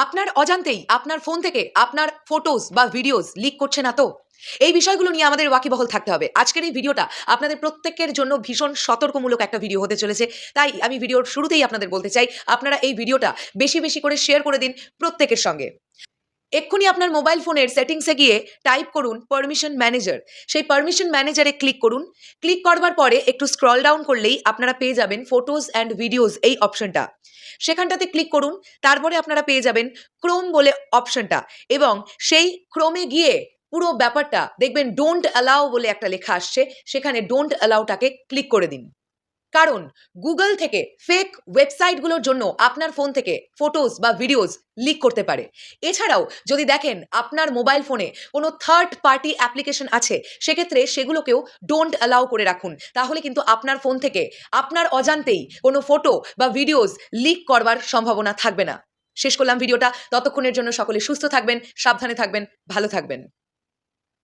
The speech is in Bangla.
আপনার অজান্তেই আপনার ফোন থেকে আপনার ফটোস বা ভিডিওস লিক করছে না তো? এই বিষয়গুলো নিয়ে আমাদের ওয়াকিবহল থাকতে হবে। আজকের এই ভিডিওটা আপনাদের প্রত্যেকের জন্য ভীষণ সতর্কমূলক একটা ভিডিও হতে চলেছে। তাই আমি ভিডিওর শুরুতেই আপনাদের বলতে চাই, আপনারা এই ভিডিওটা বেশি, বেশি করে শেয়ার করে দিন প্রত্যেকের সঙ্গে। এক্ষুনি আপনার মোবাইল ফোনের সেটিংসে গিয়ে টাইপ করুন পারমিশন ম্যানেজার। সেই পারমিশন ম্যানেজারে ক্লিক করুন। ক্লিক করবার পরে একটু স্ক্রল ডাউন করলেই আপনারা পেয়ে যাবেন ফটোস অ্যান্ড ভিডিওস এই অপশনটা। সেখানটাতে ক্লিক করুন। তারপরে আপনারা পেয়ে যাবেন ক্রোম বলে অপশনটা এবং সেই ক্রোমে গিয়ে পুরো ব্যাপারটা দেখবেন ডোন্ট অ্যালাউ বলে একটা লেখা আসছে। সেখানে ডোন্ট অ্যালাউটাকে ক্লিক করে দিন। কারণ গুগল থেকে ফেক ওয়েবসাইটগুলোর জন্য আপনার ফোন থেকে ফটোস বা ভিডিওস লিক করতে পারে। এছাড়াও যদি দেখেন আপনার মোবাইল ফোনে কোনো থার্ড পার্টি অ্যাপ্লিকেশন আছে, সেক্ষেত্রে সেগুলোকেও ডোন্ট অ্যালাউ করে রাখুন। তাহলে কিন্তু আপনার ফোন থেকে আপনার অজান্তেই কোনো ফটো বা ভিডিওস লিক করবার সম্ভাবনা থাকবে না। শেষ করলাম ভিডিওটা। ততক্ষণের জন্য সকলে সুস্থ থাকবেন, সাবধানে থাকবেন, ভালো থাকবেন।